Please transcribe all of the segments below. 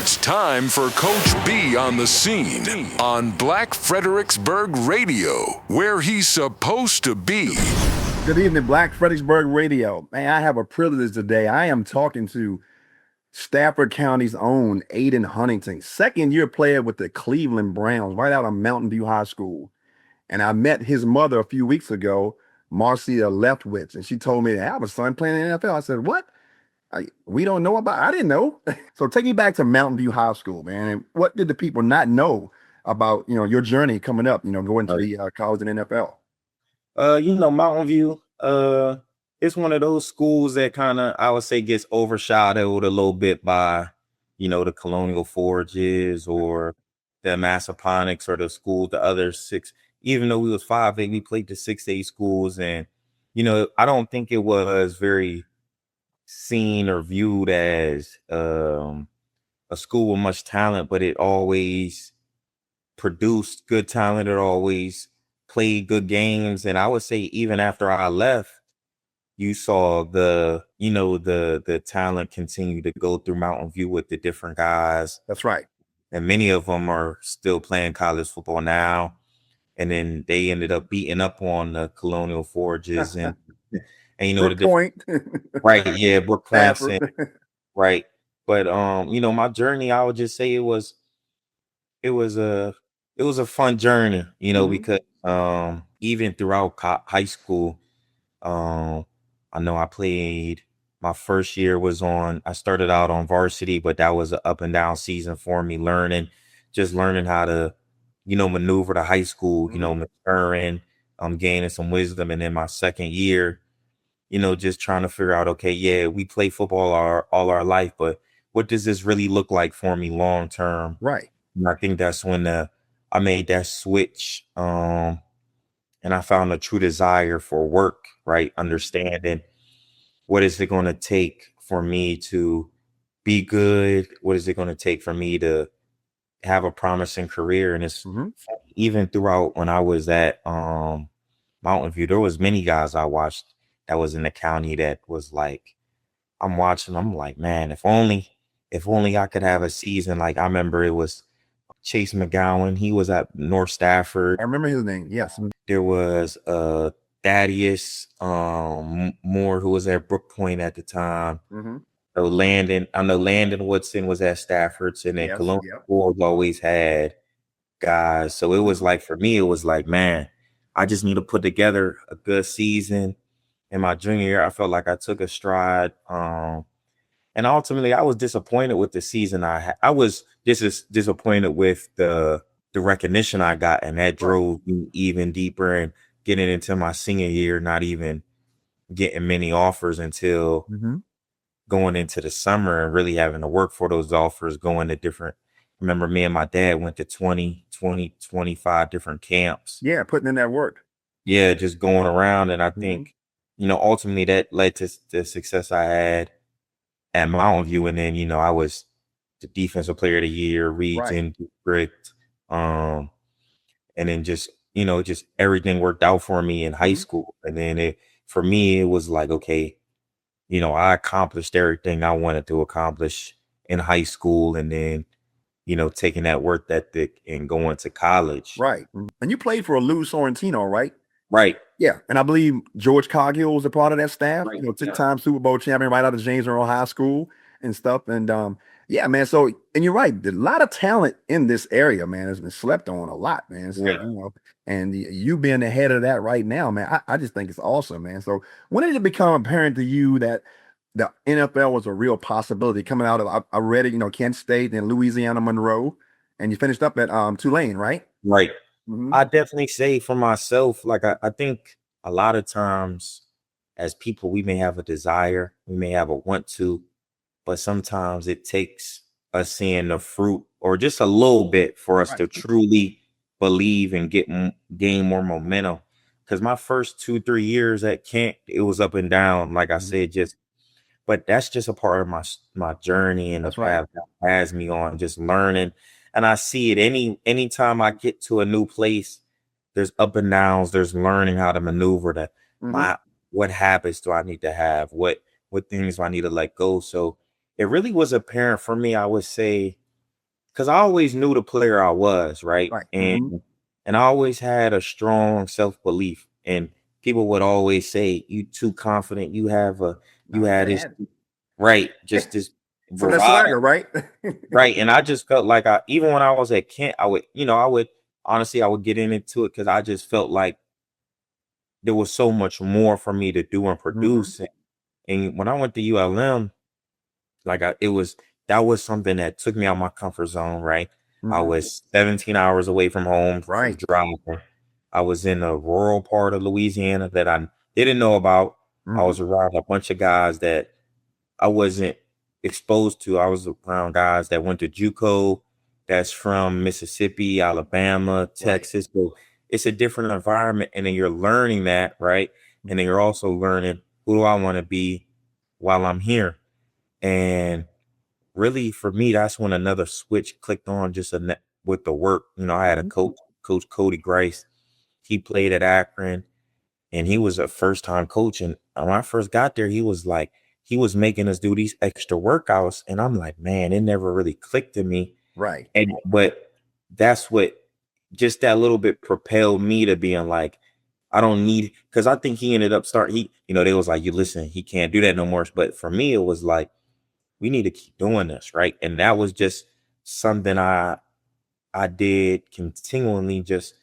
It's time for Coach B on the scene on Black Fredericksburg Radio, where he's supposed to be. Good evening, Black Fredericksburg Radio. Man, I have a privilege today. I am talking to Stafford County's own Adin Huntington, second-year player with the Cleveland Browns, right out of Mountain View High School. And I met his mother a few weeks ago, Marcia Leftwich, and she told me that I have a son playing in the NFL. I said, what? We don't know about. I didn't know. So take me back to Mountain View High School, man. And what did the people not know about your journey coming up? Going to the college and NFL. Mountain View. It's one of those schools that kind of, I would say, gets overshadowed a little bit by, the Colonial Forages or the Massaponics or the other six. Even though we was 5A, we played the 6A schools, and I don't think it was very seen or viewed as a school with much talent, but it always produced good talent. It always played good games. And I would say even after I left, you saw the talent continue to go through Mountain View with the different guys. That's right. And many of them are still playing college football now. And then they ended up beating up on the Colonial Forages and Brook Point. Right, yeah, Brook Clampson, right. But my journey, I would just say it was a fun journey, because even throughout high school, I know I played. My first year I started out on varsity, but that was an up and down season for me, learning how to maneuver the high school, maturing, gaining some wisdom. And then my second year, just trying to figure out, okay, yeah, we play football all our life, but what does this really look like for me long term? Right. And I think that's when I made that switch, and I found a true desire for work, right? Understanding what is it going to take for me to be good? What is it going to take for me to have a promising career? And it's even throughout when I was at Mountain View, there was many guys I watched that was in the county that was like, I'm like, man, if only I could have a season. Like I remember it was Chase McGowan. He was at North Stafford. I remember his name. Yes. There was Thaddeus Moore, who was at Brook Point at the time. So Landon Woodson was at Stafford's, and then Colonial Ford always had guys. So it was like, for me, it was like, man, I just need to put together a good season. In my junior year, I felt like I took a stride. And ultimately, I was disappointed with the season I had. I was disappointed with the recognition I got, and that drove me even deeper. And getting into my senior year, not even getting many offers until going into the summer and really having to work for those offers, going to different. Remember, me and my dad went to 25 different camps. Yeah, putting in that work. Yeah, just going around. And I think, ultimately that led to the success I had at Mountain View. And then, I was the defensive player of the year, region, district. And then just everything worked out for me in high school. And then for me, it was like, okay, I accomplished everything I wanted to accomplish in high school. And then, taking that work ethic and going to college. Right. And you played for Lou Sorrentino, right? Right. Yeah. And I believe George Coghill was a part of that staff, Right. two-time Super Bowl champion right out of James Earl High School and stuff. And yeah, man. So, and you're right. There's a lot of talent in this area, man. Has been slept on a lot, man. So, and you being the head of that right now, man, I just think it's awesome, man. So when did it become apparent to you that the NFL was a real possibility coming out of, I read it, Kent State and Louisiana Monroe, and you finished up at Tulane, right? Right. I definitely say for myself, like I think a lot of times as people, we may have a desire, we may have a want to, but sometimes it takes us seeing the fruit or just a little bit for us to truly believe and gain more momentum. Because my first 2-3 years at Kent, it was up and down, like I said, but that's just a part of my journey and the path that has me on, just learning. And I see it anytime I get to a new place, there's up and downs, there's learning how to maneuver that. What habits do I need to have? What things do I need to let go? So it really was apparent for me, I would say, because I always knew the player I was, right? Right. And I always had a strong self-belief. And people would always say, "You too confident. You have a you Not had this bad. right, just this From that bravado." swagger, right? Right. And I just felt like even when I was at Kent, I would honestly I would get into it because I just felt like there was so much more for me to do and produce. And when I went to ULM, like that was something that took me out of my comfort zone, right? I was 17 hours away from home from Right. driving. I was in a rural part of Louisiana that I didn't know about. I was around a bunch of guys that I wasn't exposed to. I was around guys that went to JUCO, that's from Mississippi, Alabama, Texas. So it's a different environment, and then you're learning that, right? And then you're also learning, who do I want to be while I'm here? And really, for me, that's when another switch clicked on, with the work. I had a coach Cody Grice. He played at Akron, and he was a first time coach. And when I first got there, he was making us do these extra workouts, and I'm like, man, it never really clicked to me. Right. But that's what just that little bit propelled me to being like, I don't need, because I think he ended up they was like, you listen, he can't do that no more. But for me, it was like, we need to keep doing this, right? And that was just something I did continually. Just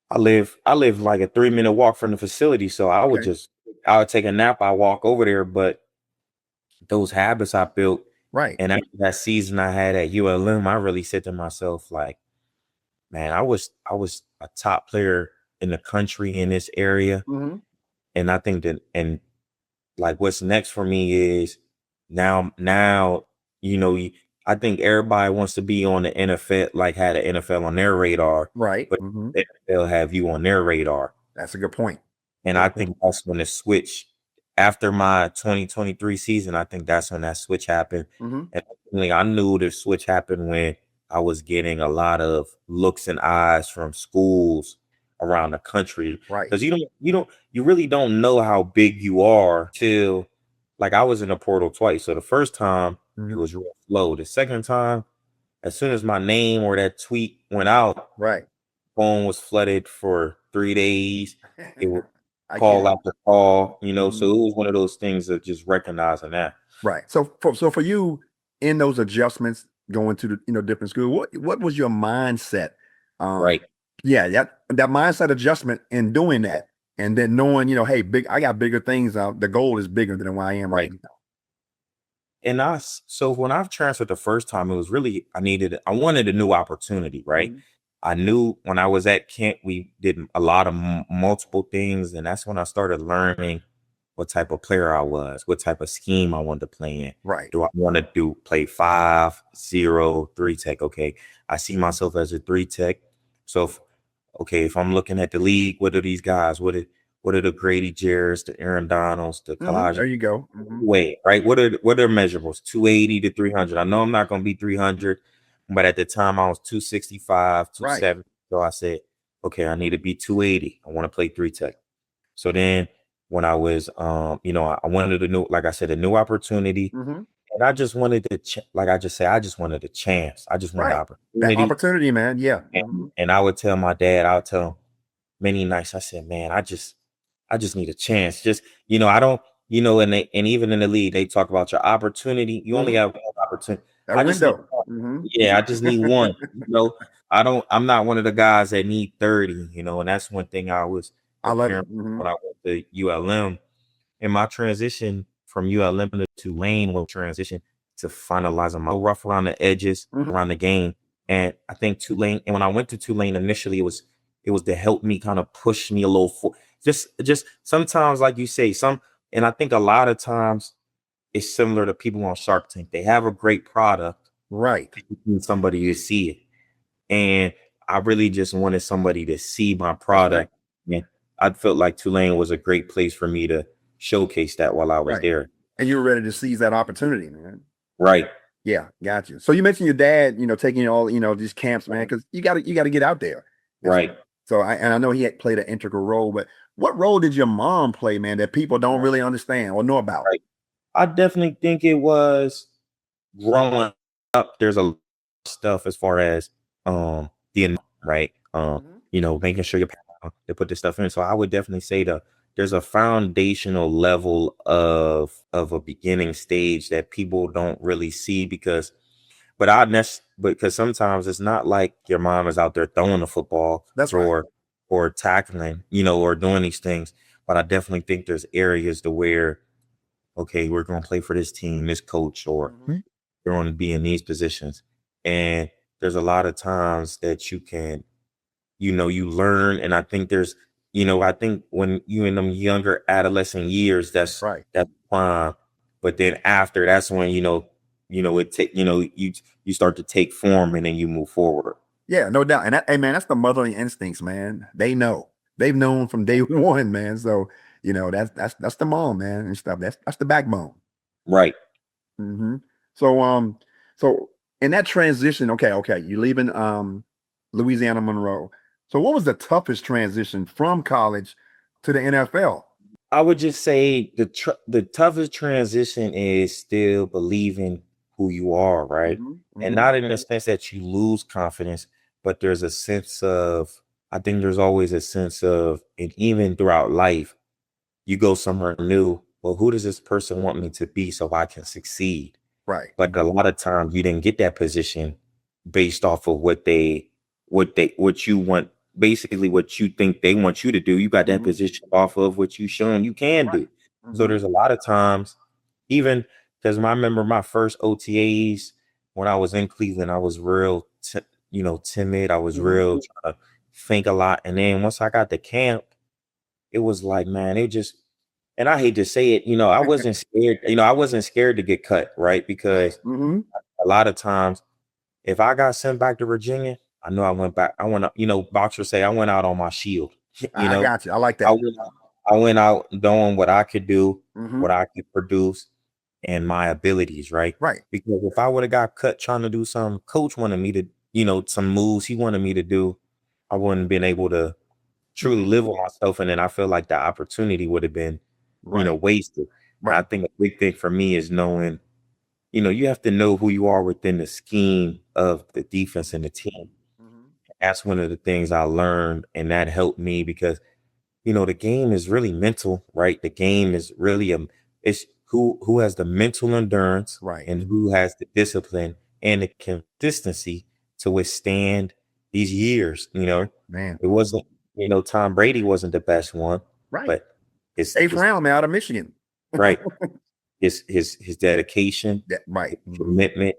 I live like a 3-minute walk from the facility, so I would take a nap, I walk over there. But those habits I built, right, and after that season I had at ULM, I really said to myself, like, man, I was a top player in the country in this area, and I think that, and like, what's next for me is now, I think everybody wants to be on the NFL, like had the NFL on their radar, right. but they'll have you on their radar. That's a good point. And I think that's when the switch, after my 2023 season, I think that's when that switch happened. And I knew the switch happened when I was getting a lot of looks and eyes from schools around the country. Right. Because you really don't know how big you are till, like, I was in the portal twice. So the first time it was real slow. The second time, as soon as my name or that tweet went out, right, phone was flooded for 3 days. It would call after call, so it was one of those things of just recognizing that. Right. So for you, in those adjustments going to the different school, what was your mindset? Right. Yeah, that mindset adjustment in doing that, and then knowing, hey, I got bigger things. The goal is bigger than where I am right now. And so when I've transferred the first time, it was really, I wanted a new opportunity, right? I knew when I was at Kent, we did a lot of multiple things, and that's when I started learning what type of player I was, what type of scheme I wanted to play in. Right. Do I want to play 5-0 3 tech? Okay, I see myself as a 3 tech. So if I'm looking at the league, what are these guys? What are the Grady Jarrett's, the Aaron Donalds, the Collage? There you go. Wait, right? What are measurables? 280 to 300. I know I'm not going to be 300, but at the time I was 265, 270. Right. So I said, okay, I need to be 280. I want to play 3 tech. So then when I was, I wanted a new, like I said, a new opportunity. And I just wanted to, I just wanted a chance. I just wanted an opportunity. That opportunity, man. Yeah. And I would tell my dad, I would tell him many nights, I said, man, I just need a chance. Just, I don't, and even in the league, they talk about your opportunity. You only have one opportunity. That window. I just need one. I'm not one of the guys that need 30, and that's one thing I was preparing when I went to ULM. And my transition from ULM to Tulane was transition to finalizing my rough around the edges around the game. And I think Tulane, and when I went to Tulane initially, it was to help me kind of push me a little just sometimes, like you say, and I think a lot of times it's similar to people on Shark Tank. They have a great product. Right. You need somebody to see it. And I really just wanted somebody to see my product. Right. And I felt like Tulane was a great place for me to showcase that while I was there. And you were ready to seize that opportunity, man. Right. Yeah, got you. So you mentioned your dad, taking all, these camps, man, because you got to get out there. Right. So I know he had played an integral role, but what role did your mom play, man, that people don't really understand or know about? Right. I definitely think it was growing up. There's a stuff as far as the right, making sure they put this stuff in. So I would definitely say there's a foundational level of a beginning stage that people don't really see because sometimes it's not like your mom is out there throwing the football. That's right. Or tackling, or doing these things. But I definitely think there's areas to where, okay, we're going to play for this team, this coach, or we're going to be in these positions. And there's a lot of times that you can, you learn. And I think I think when you in them younger adolescent years, that's right. That's fine. But then after, that's when, you start to take form and then you move forward. Yeah, no doubt. And hey, man, that's the motherly instincts, man. They know. They've known from day one, man. So, that's the mom, man, and stuff. That's the backbone. Right. Mm-hmm. So in that transition, okay, you leaving Louisiana Monroe. So what was the toughest transition from college to the NFL? I would just say the toughest transition is still believing who you are, right? And not in the sense that you lose confidence, but there's a sense of, I think there's always a sense of, and even throughout life, you go somewhere new. Well, who does this person want me to be so I can succeed? Right. But a lot of times you didn't get that position based off of what you want, basically what you think they want you to do. You got that position off of what you shown you can do. So there's a lot of times, even because I remember my first OTAs when I was in Cleveland, I was real, timid. I was real trying to think a lot. And then once I got to camp, it was like, man, and I hate to say it, I wasn't scared. I wasn't scared to get cut, right? Because a lot of times, if I got sent back to Virginia, I know I went back. Boxers say I went out on my shield. I got you. I like that. I went out knowing what I could do, what I could produce, and my abilities, right? Right. Because if I would have got cut trying to do something coach wanted me to, some moves he wanted me to do, I wouldn't have been able to truly live with myself. And then I feel like the opportunity would have been, wasted. Right. I think a big thing for me is knowing, you have to know who you are within the scheme of the defense and the team. That's one of the things I learned, and that helped me because, the game is really mental, right? The game is really it's who has the mental endurance, right, and who has the discipline and the consistency to withstand these years. Man, it wasn't, Tom Brady wasn't the best one, right? But his 8th round out of Michigan, right? His dedication, right, his commitment,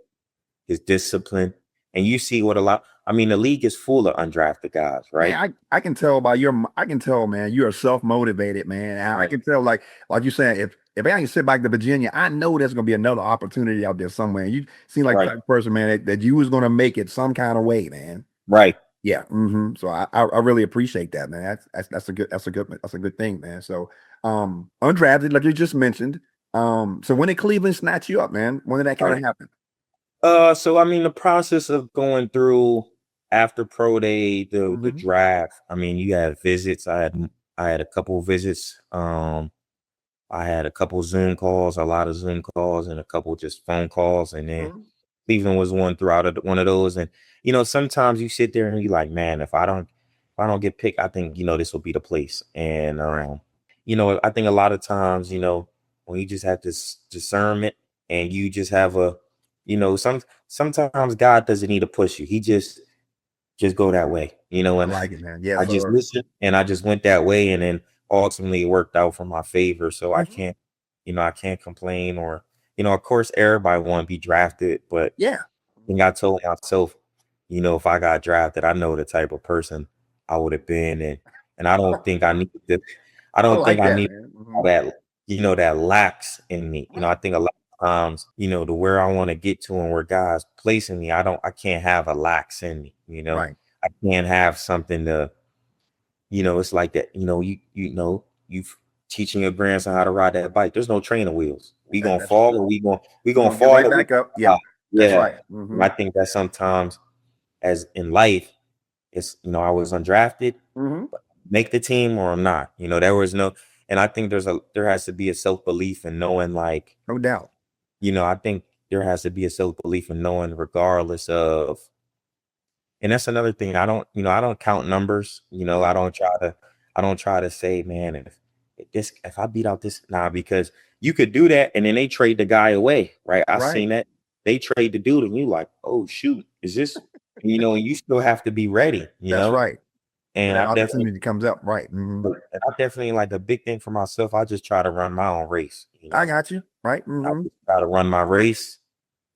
his discipline, and you see what the league is full of undrafted guys, right? Man, I can tell man, you are self-motivated, man. I can tell, like you said, if I can sit back to Virginia, I know there's gonna be another opportunity out there somewhere. You seem like that person, man, that you was gonna make it some kind of way, man. Right. Yeah. So I really appreciate that, man. That's a good thing, man. So undrafted, like you just mentioned. So when did Cleveland snatch you up, man? When did that kind of happen? So the process of going through after pro day, the draft. You had visits. I had a couple of visits. I had a couple of Zoom calls, a lot of Zoom calls, and a couple just phone calls, and then Cleveland was one one of those. And sometimes you sit there and you're like, man, if I don't get picked, I think this will be the place. And I think a lot of times, when you just have this discernment and you just have sometimes God doesn't need to push you. He just go that way, and I like it, man. Yeah, I just listened and I just went that way, and then ultimately it worked out for my favor. So I can't complain, or of course everybody want to be drafted, but yeah, I think I told myself, if I got drafted, I know the type of person I would have been, and I don't think I need to. I don't think I need that, that lacks in me. I think a lot of times, to where I want to get to and where God's placing me, I can't have a lax in me. Right. I can't have something to, it's like that. You teaching your grandson how to ride that bike. There's no training wheels. We gonna fall, or we gonna fall right back up. Yeah, that's right. I think that sometimes, as in life, it's I was undrafted, make the team or I'm not. There was no, and I think there has to be a self-belief in knowing, like, no doubt. I think there has to be a self-belief in knowing regardless of, and that's another thing. I don't count numbers. I don't try to say, man, if I beat out this because you could do that and then they trade the guy away, right? I seen that. They trade the dude and you like, oh shoot, is this, and you still have to be ready, That's right. And that opportunity comes up, right? And I definitely, like, a big thing for myself, I just try to run my own race. I got you, right? I just try to run my race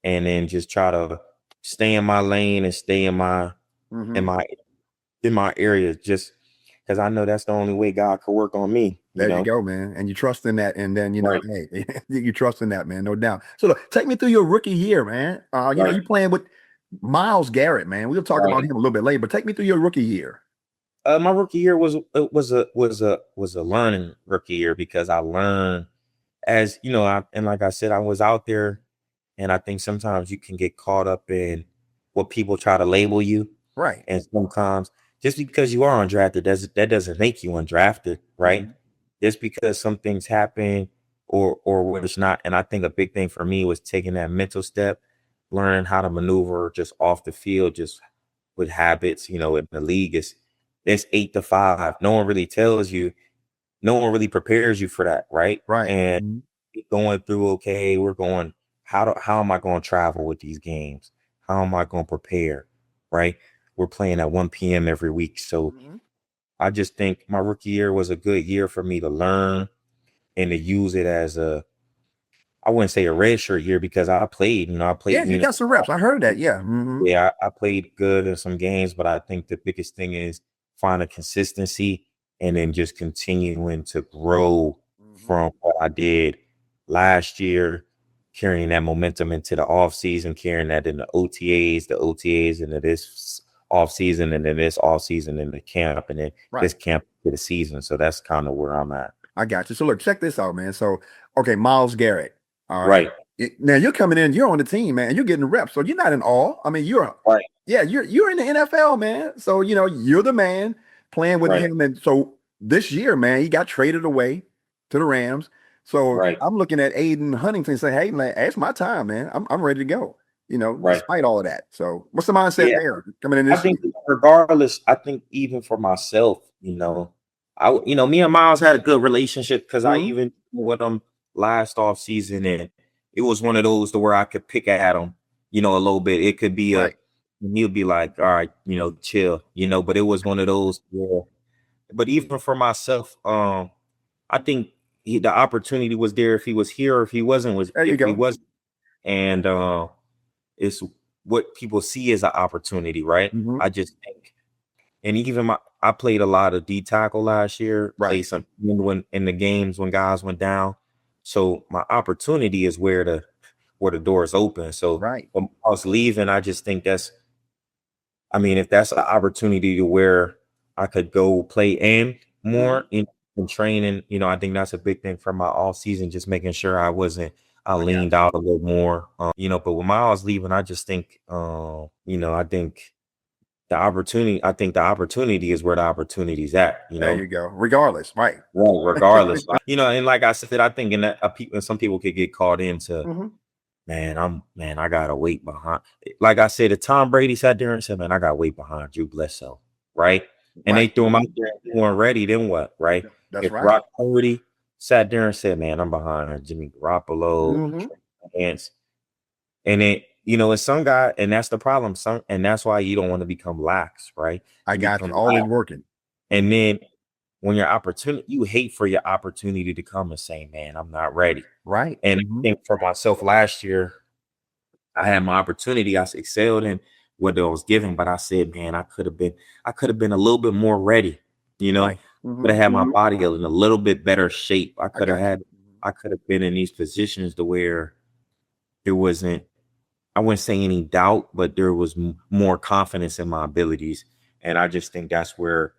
and then just try to stay in my lane and stay in my in my area, just because I know that's the only way God could work on me. There you go, man. And you trust in that, and then hey, you trust in that, man, no doubt. So look, take me through your rookie year, man. You playing with Myles Garrett, man. We'll talk about him a little bit later, but take me through your rookie year. My rookie year was a learning rookie year, because I learned, as and like I said, I was out there, and I think sometimes you can get caught up in what people try to label you, right? And sometimes just because you are undrafted, that doesn't make you undrafted, right? Just because some things happen or what it's not. And I think a big thing for me was taking that mental step, learning how to maneuver just off the field, just with habits. In the league, it's 8 to 5. No one really tells you, no one really prepares you for that, right? Right. And going through, okay, we're going, how am I going to travel with these games? How am I going to prepare? Right? We're playing at 1 p.m. every week. So I just think my rookie year was a good year for me to learn and to use it as I wouldn't say a redshirt year, because I played. Yeah, you got some reps. I heard that. Yeah. Yeah, I played good in some games, but I think the biggest thing is find a consistency and then just continuing to grow from what I did last year, carrying that momentum into the off season, carrying that in the OTAs into this off season, and then this off season in the camp, and then this camp to the season. So that's kind of where I'm at. I got you. So look, check this out, man. So, okay, Myles Garrett. All right. Now you're coming in, you're on the team, man. You're getting reps. So you're not in awe. I mean, you're you're in the NFL, man. So, you're the man playing with him. And so this year, man, he got traded away to the Rams. So I'm looking at Adin Huntington saying, hey, man, it's my time, man. I'm ready to go. Despite all of that. So what's the mindset there coming in this year? Regardless, I think even for myself, me and Myles had a good relationship, because I even with him last off season, and it was one of those to where I could pick at him, a little bit. It could be he'll be like, all right, chill, but it was one of those. Yeah. But even for myself, I think the opportunity was there if he was here, or if he wasn't, he wasn't. And it's what people see as an opportunity, right? I just think, and even I played a lot of D tackle last year, played some when in the games when guys went down. So my opportunity is where the doors open. So when I was leaving, I just think if that's an opportunity to where I could go play and more in training, I think that's a big thing for my off season, just making sure I leaned out a little more, but when I was leaving, I just think, I think the opportunity is where the opportunity's at, There you go. Regardless, right. Well, regardless, and like I said, I think in that some people could get caught into, I gotta wait behind. Like I said, if Tom Brady sat there and said, man, I gotta wait behind Drew Bledsoe, right? And they threw him out there and they weren't ready, then what, right? That's right. Brock Purdy sat there and said, man, I'm behind Jimmy Garoppolo, and then, it's some guy, and that's the problem. And that's why you don't want to become lax, right? I got you. All in working. And then when you hate for your opportunity to come and say, man, I'm not ready. Right. And I think for myself last year, I had my opportunity. I excelled in what I was given, but I said, man, I could have been a little bit more ready, Could have had my body in a little bit better shape. I could have been in these positions to where there wasn't, I wouldn't say any doubt, but there was more confidence in my abilities. And I just think that's where,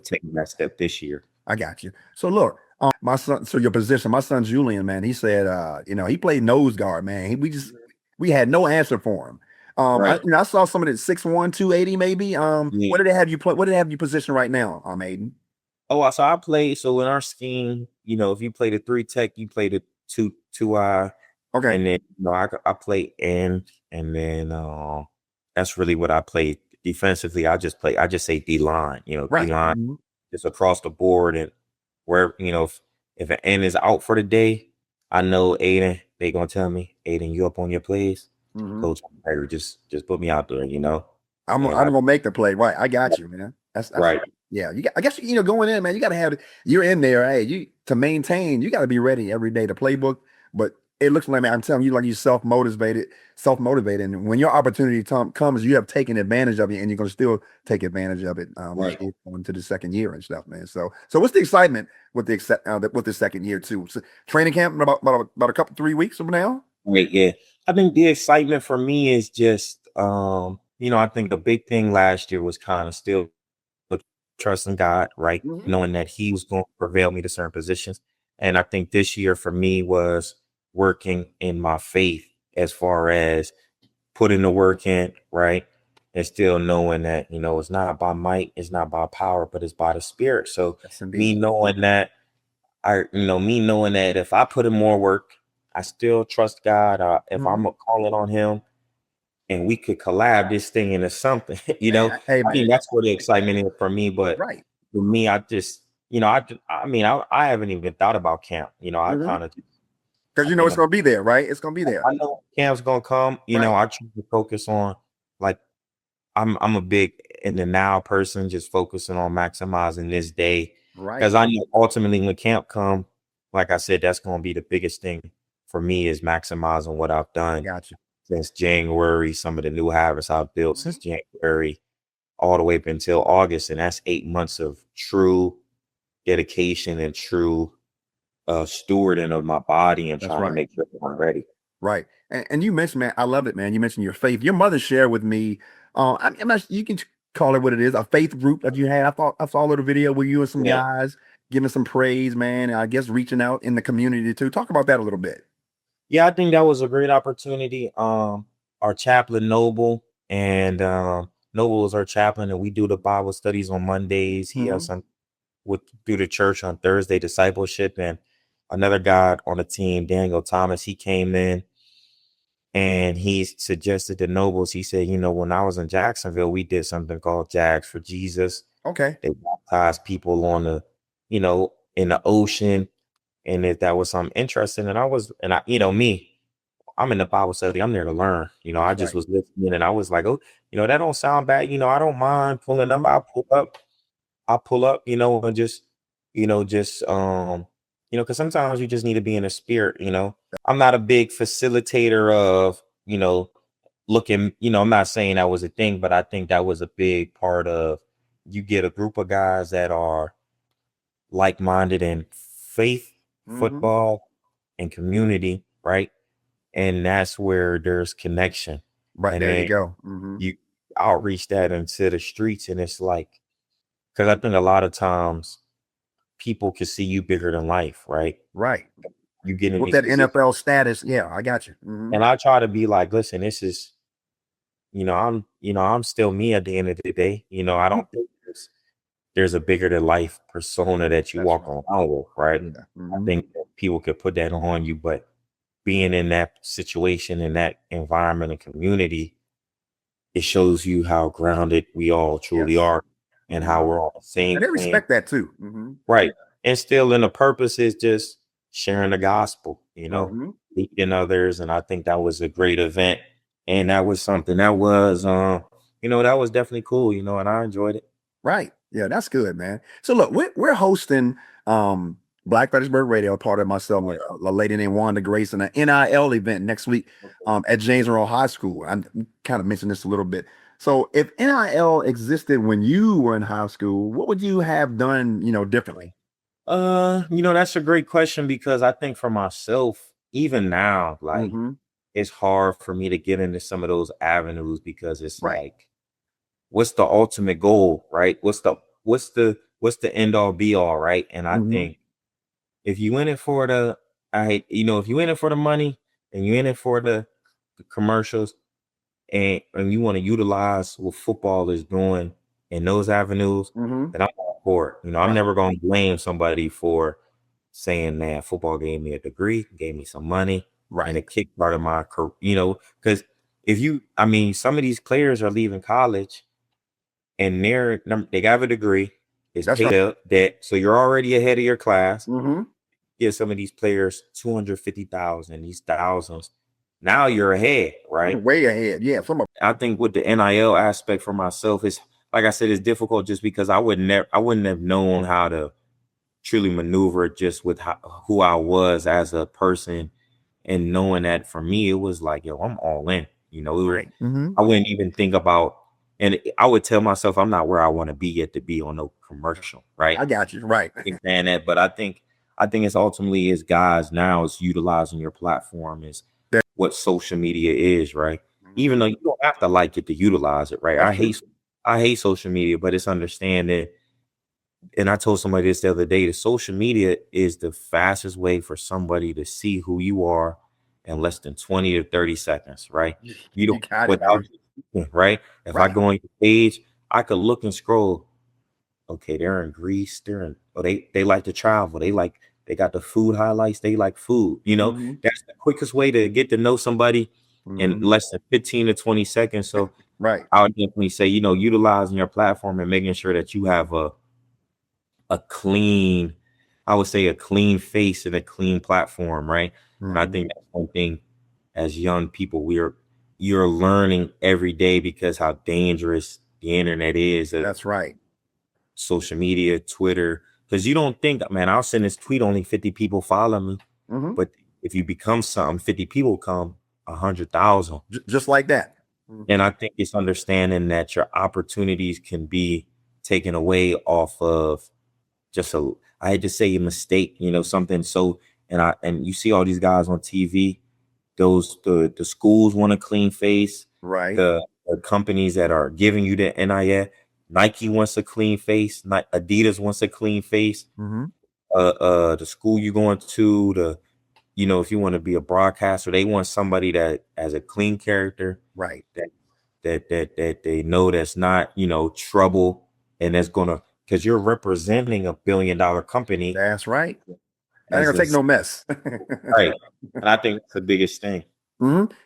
taking that step this year. I got you. So look, my son, so your position, my son, Julian, man, he said, he played nose guard, man. We had no answer for him. I saw some of the 6'1", 280 maybe. What did they have you play? What did they have you position right now, Adin? So I played. So in our scheme, if you play the 3 tech, you play the two eye, Okay. And then I play end, and then that's really what I play defensively. I just say D line. D Right. line just across the board, and where if an end is out for the day, I know Aiden. They gonna tell me, Aiden, you up on your plays? Coach Perry, just put me out there. I'm And gonna make the play. Right. I got you, man. That's right. yeah. I guess going in, man. You got to have you're in there. Hey, to maintain. You got to be ready every day. The playbook, but it looks like, man, I'm telling you, like, you're self motivated, and when your opportunity comes, you have taken advantage of it, and you're gonna still take advantage of it. Right. Going to the second year and stuff, man. So what's the excitement with the second year too? So training camp in about a couple 3 weeks from now. Right. Yeah. I think the excitement for me is just I think a big thing last year was kind of still trusting God, right? Knowing that He was going to prevail me to certain positions. And I think this year for me was working in my faith as far as putting the work in, right? And still knowing that, it's not by might, it's not by power, but it's by the Spirit. So me knowing that, if I put in more work, I still trust God. If I'm calling on Him, and we could collab this thing into something, Hey, I think that's where the excitement is for me. But right. for me, I just, I haven't even thought about camp. I kind of, because it's gonna be there, right? It's gonna be there. I know camp's gonna come. I try to focus on, like, I'm a big in the now person, just focusing on maximizing this day, Right. because I know ultimately when camp come, like I said, that's gonna be the biggest thing for me, is maximizing what I've done. Gotcha. Since January, some of the new habits I've built since January all the way up until August. And that's 8 months of true dedication and true stewarding of my body and trying to make sure I'm ready. Right. And you mentioned, man, I love it, man. You mentioned your faith. Your mother shared with me, I'm not, you can call it what it is, a faith group that you had. I saw a little video with you and some guys giving some praise, man. And I guess reaching out in the community too. Talk about that a little bit. Yeah, I think that was a great opportunity. Our chaplain Noble, and Noble is our chaplain, and we do the Bible studies on Mondays. He has some through the church on Thursday, discipleship, and another guy on the team, Daniel Thomas, he came in and he suggested to Nobles. He said, when I was in Jacksonville, we did something called Jags for Jesus. Okay. They baptized people on the, in the ocean. And if that was something interesting, and I'm in the Bible study, I'm there to learn. I just was listening, and I was like, oh, that don't sound bad. I don't mind pulling up. I'll pull up, and just, because sometimes you just need to be in a spirit. I'm not a big facilitator of, looking, I'm not saying that was a thing, but I think that was a big part of, you get a group of guys that are like-minded in faith, football, and community, right? And that's where there's connection. Right. And there you go. You outreach that into the streets, and it's like, because I think a lot of times people can see you bigger than life, right? Right. You get in with that NFL status. Yeah, I got you. And I try to be like, listen, this is, I'm still me at the end of the day. I don't think there's a bigger than life persona that you walk around with, right? I think that people could put that on you, but being in that situation, in that environment and community, it shows you how grounded we all truly are, and how we're all the same. And they respect that too. Right. And still, in the purpose is just sharing the gospel, leading others. And I think that was a great event. And that was something that was, that was definitely cool, and I enjoyed it. Right. Yeah, that's good, man. So look, we're hosting Black Fredericksburg Radio, part of myself, a lady named Wanda Grace, and an NIL event next week at James Monroe High School. I kind of mentioned this a little bit. So if NIL existed when you were in high school, what would you have done, differently? That's a great question, because I think for myself, even now, like, it's hard for me to get into some of those avenues, because it's like, what's the ultimate goal, right? What's the end all be all, right? And I think if you in it for the, if you in it for the money, and you in it for the commercials, and you want to utilize what football is doing in those avenues, then I'm all for it. I'm never going to blame somebody for saying that football gave me a degree, gave me some money, and it kicked part of my career, because some of these players are leaving college and they got a degree. It's paid up debt, so you're already ahead of your class. Give some of these players 250,000, these thousands. Now you're ahead, right? Way ahead, yeah. I think with the NIL aspect for myself is, like I said, it's difficult just because I wouldn't have known how to truly maneuver just with who I was as a person, and knowing that for me it was like, yo, I'm all in. I wouldn't even think about. And I would tell myself I'm not where I want to be yet to be on no commercial, right? I got you, right. And that, but I think it's ultimately is guys now is utilizing your platform is what social media is, right? Even though you don't have to like it to utilize it, right? I hate social media, but it's understanding. And I told somebody this the other day, the social media is the fastest way for somebody to see who you are in less than 20 to 30 seconds, right? You don't right? If I go on your page, I could look and scroll. Okay, they're in Greece. They like to travel. They got the food highlights. They like food. That's the quickest way to get to know somebody in less than 15 to 20 seconds. So I would definitely say, utilizing your platform and making sure that you have a clean, I would say a clean face and a clean platform, right? And I think that's one thing as young people, you're learning every day because how dangerous the internet is. That's right. Social media, Twitter, because you don't think, man, I'll send this tweet, only 50 people follow me. But if you become something, 50 people come 100,000. Just like that. And I think it's understanding that your opportunities can be taken away off of I had to say a mistake, something. So, and you see all these guys on TV, the schools want a clean face, right? The companies that are giving you the NIL, Nike wants a clean face, Adidas wants a clean face. The school you're going to, if you want to be a broadcaster, they want somebody that has a clean character, right? That they know that's not, trouble, and that's gonna, because you're representing $1 billion company. That's right. I ain't gonna take no mess. Right. And I think it's the biggest thing.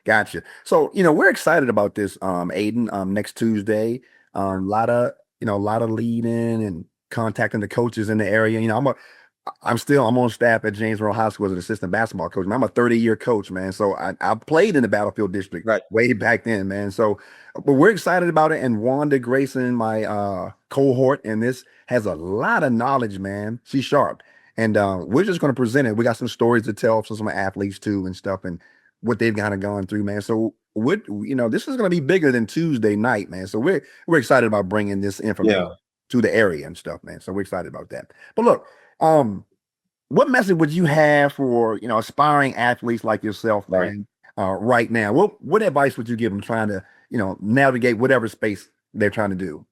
Gotcha. So, we're excited about this, Adin, next Tuesday. A lot of leading and contacting the coaches in the area. I'm on staff at James Monroe High School as an assistant basketball coach. I'm a 30-year coach, man. So I played in the Battlefield District way back then, man. So, but we're excited about it. And Wanda Grayson, my cohort, and this has a lot of knowledge, man. She's sharp. And we're just going to present it. We got some stories to tell from some athletes too and stuff, and what they've kind of gone through, man. So this is going to be bigger than Tuesday night, man. So we're excited about bringing this information to the area and stuff, man. So we're excited about that. But look, what message would you have for aspiring athletes like yourself, man, right now? What advice would you give them trying to navigate whatever space they're trying to do?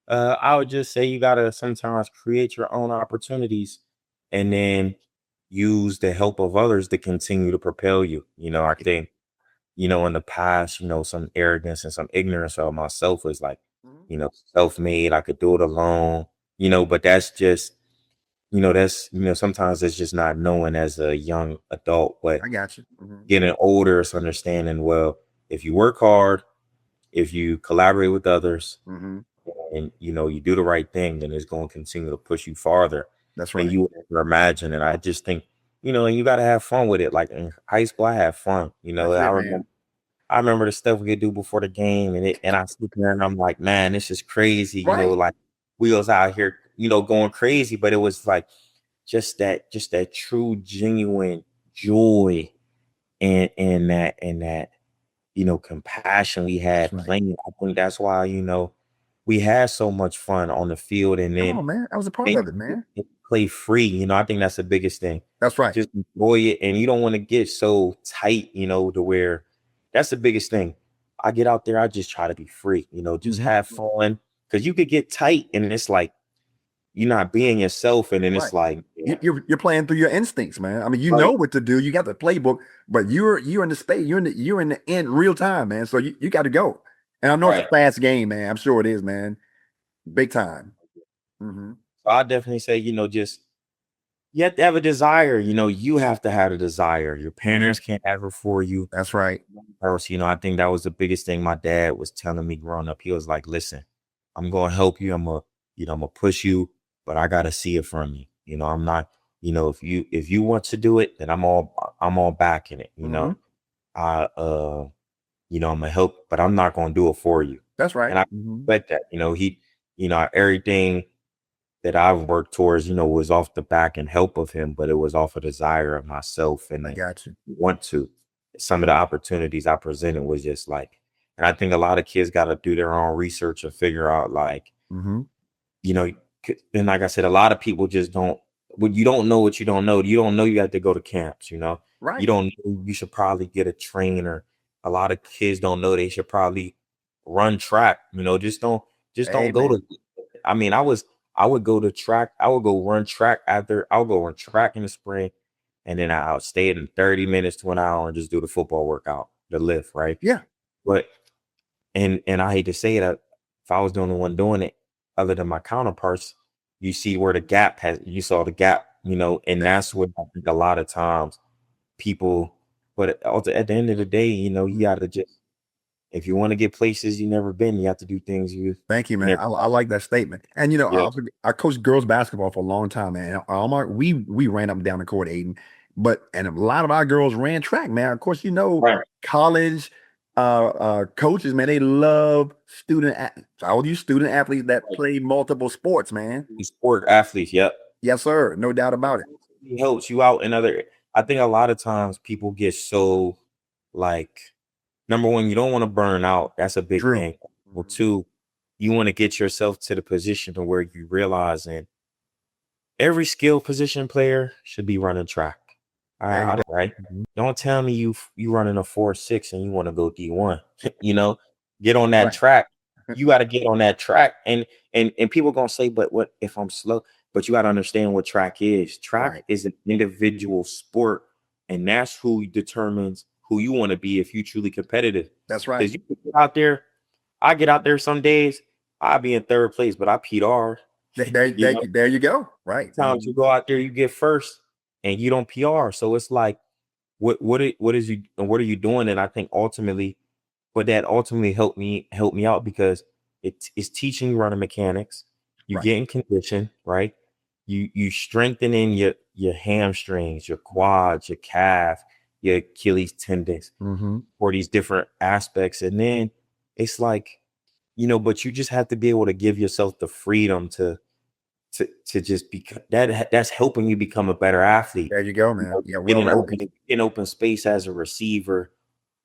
I would just say you gotta sometimes create your own opportunities, and then use the help of others to continue to propel you. I think, in the past, some arrogance and some ignorance of myself was like, self-made, I could do it alone, but that's just, sometimes it's just not knowing as a young adult. But I got you. Getting older, it's understanding, well, if you work hard, if you collaborate with others, and you do the right thing, then it's going to continue to push you farther. That's right. Than you would ever imagine. And I just think, and you got to have fun with it. Like in high school, I had fun. I remember the stuff we could do before the game, and I sit there and I'm like, man, this is crazy. Like wheels out here, going crazy. But it was like just that true, genuine joy and that compassion we had playing. I think that's why we had so much fun on the field, and then man, I was a part of it, man. Play free, I think that's the biggest thing. That's right. Just enjoy it, and you don't want to get so tight, to where that's the biggest thing. I get out there, I just try to be free, just have fun, because you could get tight, and it's like you're not being yourself, and then it's like you're playing through your instincts, man. I mean, know what to do. You got the playbook, but you're in the space. You're in the end real time, man. So you got to go. And I know it's a fast game, man. I'm sure it is, man. Big time. So I definitely say, just You have to have a desire. You have to have a desire. Your parents can't have it for you. That's right. First, I think that was the biggest thing my dad was telling me growing up. He was like, listen, I'm gonna help you. I'm gonna push you, but I gotta see it from you. I'm not, if you want to do it, then I'm all back in it. I I'm gonna help, but I'm not gonna do it for you. That's right. And I respect that. Everything that I've worked towards, was off the back and help of him, but it was off a desire of myself. And I got you. Want to. Some of the opportunities I presented was just like, and I think a lot of kids got to do their own research and figure out like, and like I said, a lot of people just don't, when you don't know what you don't know, you have to go to camps, Right. You don't know, you should probably get a trainer. A lot of kids don't know they should probably run track, just don't go to, I would go to track. I would go run track I'll go run track in the spring. And then I'll stay in 30 minutes to an hour and just do the football workout, the lift, right? Yeah. But, and I hate to say that if I was the only one doing it, other than my counterparts, you see where you saw the gap, and that's what I think a lot of times people, but at the end of the day, you got to just, if you want to get places you've never been, you have to do things Thank you, man. I like that statement. And I coached girls basketball for a long time, man. We ran up and down the court, Aiden. And a lot of our girls ran track, man. Of course, right. College coaches, man, they love student athletes that play multiple sports, man. Sport athletes, yep. Yes, sir. No doubt about it. It helps you out I think a lot of times people get so like, number one, you don't want to burn out. That's a big thing. Well, two, you want to get yourself to the position to where you realize every skill position player should be running track. All right. Don't tell me you running a 4.6 and you want to go D1. Get on that track. You got to get on that track. And people gonna say, but what if I'm slow? But you got to understand what track is. Track is an individual sport, and that's who determines who you want to be if you truly competitive. That's right. Because you get out there, I get out there some days, I'll be in third place, but I PR. There you go. Right. Sometimes you go out there, you get first, and you don't PR. So it's like, what are you doing? And I think ultimately helped me out because it's teaching you running mechanics. You get in condition, right? You strengthening your hamstrings, your quads, your calf, your Achilles tendons for these different aspects. And then it's like, but you just have to be able to give yourself the freedom to just be that's helping you become a better athlete. There you go, man. In open space as a receiver.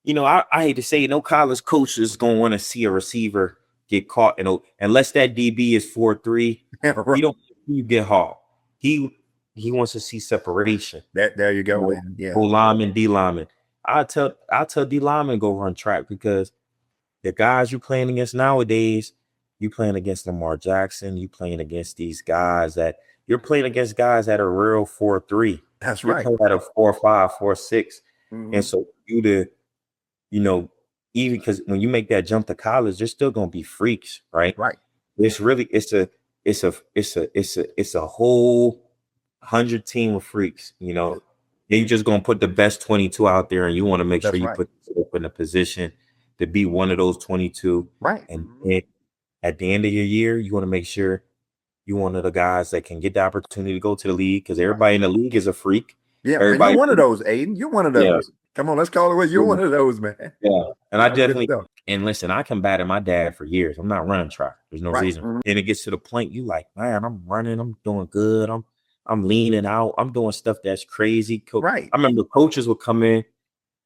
I hate to say it, no college coach is going to want to see a receiver get caught, unless that DB is 4.3. He don't you get hauled. He wants to see separation. There you go, man. Yeah. O-lineman, D-lineman. I'll tell D-lineman go run track because the guys you're playing against nowadays, you playing against Lamar Jackson, you playing against these guys that you're playing against guys that are real 4.3. That's you're right. At a 4.5, 4.6. And so even because when you make that jump to college, there's still gonna be freaks, right? Right. It's really it's a whole 100 team of freaks, You're just gonna put the best 22 out there, and you want to make sure you put yourself in a position to be one of those 22. Right. And at the end of your year, you want to make sure you're one of the guys that can get the opportunity to go to the league, because everybody in the league is a freak. Yeah, you're one of those, Aiden. You're one of those. Yeah. Come on, let's call it what you're one of those, man. Yeah. And I definitely, and listen, I combated my dad for years. I'm not running track. There's no reason. And it gets to the point you like, man, I'm running, I'm doing good. I'm leaning out. I'm doing stuff that's crazy. Right. I remember coaches would come in,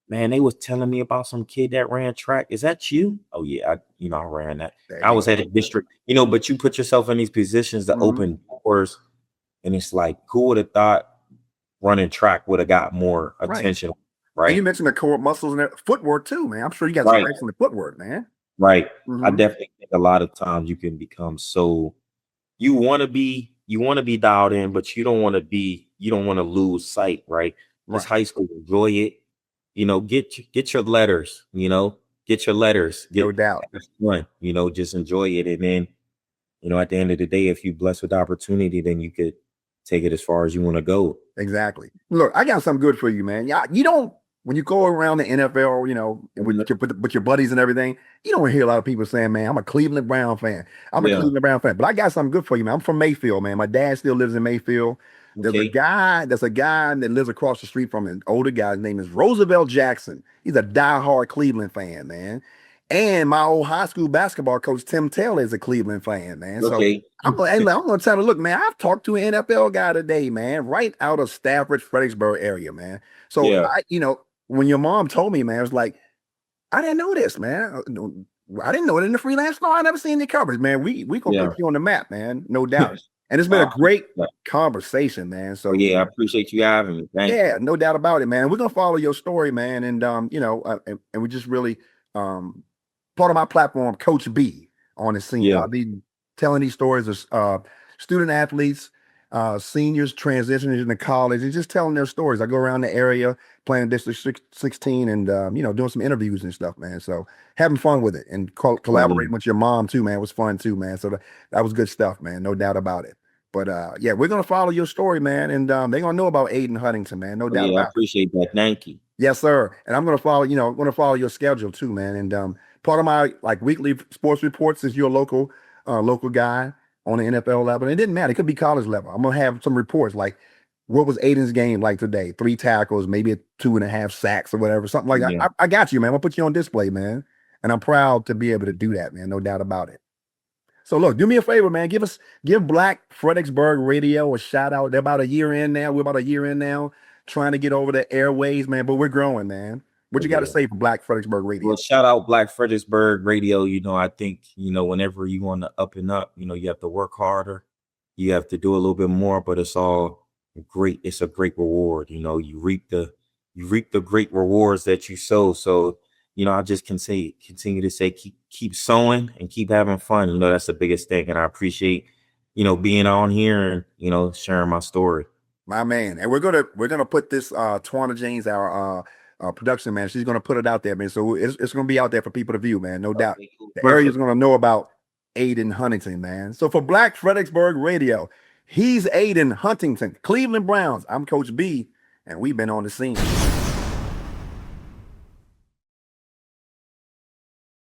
man, they was telling me about some kid that ran track. Is that you? Oh yeah. I ran that. I was at a district, but you put yourself in these positions to open doors. And it's like, who would have thought running track would have got more attention? Right. And you mentioned the core muscles and footwork too, man. I'm sure you got some excellent footwork, man. Right. I definitely think a lot of times you can become so you want to be dialed in, but you don't want to lose sight, right? This high school, enjoy it. Get your letters, get your letters. No doubt. One, just enjoy it. And then, at the end of the day, if you're blessed with the opportunity, then you could take it as far as you want to go. Exactly. Look, I got something good for you, man. Yeah, you don't when you go around the NFL, you know, with your buddies and everything, you don't hear a lot of people saying, "Man, I'm a Cleveland Brown fan. I'm a Cleveland Brown fan." But I got something good for you, man. I'm from Mayfield, man. My dad still lives in Mayfield. There's a guy that lives across the street from an older guy. His name is Roosevelt Jackson. He's a diehard Cleveland fan, man. And my old high school basketball coach, Tim Taylor, is a Cleveland fan, man. So I'm going to tell him, look, man, I've talked to an NFL guy today, man, right out of Stafford, Fredericksburg area, man. So, when your mom told me, man, I was like, I didn't know this, man. I didn't know it in the freelance. No, I never seen the coverage, man. We gonna put you on the map, man. No doubt. And it's been a great conversation, man. So I appreciate you having me. Thank you. No doubt about it, man. We're gonna follow your story, man. And and we just really part of my platform, Coach B, on the scene. I'll be telling these stories of student athletes, seniors transitioning into college, and just telling their stories. I go around the area playing District 16 and doing some interviews and stuff, man. So having fun with it and collaborating with your mom too, man, was fun too, man. So that was good stuff, man. No doubt about it. But we're gonna follow your story, man, and they're gonna know about Adin Huntington, man. No doubt about it. I appreciate that. Thank you. Yes, sir. And I'm gonna follow, your schedule too, man. And part of my weekly sports reports is your local guy on the NFL level. And it didn't matter. It could be college level. I'm gonna have some reports like what was Adin's game like today? 3 tackles, maybe 2.5 sacks or whatever, something like that. I got you, man. I'm gonna put you on display, man. And I'm proud to be able to do that, man. No doubt about it. So look, do me a favor, man. Give Black Fredericksburg Radio a shout out. They're about a year in now. We're about a year in now, trying to get over the airways, man. But we're growing, man. What you got to say for Black Fredericksburg Radio? Well, shout out Black Fredericksburg Radio. I think, whenever you want to up and up, you have to work harder. You have to do a little bit more, but it's all great. It's a great reward. You reap the great rewards that you sow. So, I just continue to say, keep sowing and keep having fun. That's the biggest thing. And I appreciate, being on here and, sharing my story. My man. And we're gonna put this Twana James, our production man, she's gonna put it out there, man. So it's gonna be out there for people to view, man. No doubt. Cool. The area's gonna know about Adin Huntington, man. So for Black Fredericksburg Radio, he's Adin Huntington, Cleveland Browns. I'm Coach B, and we've been on the scene.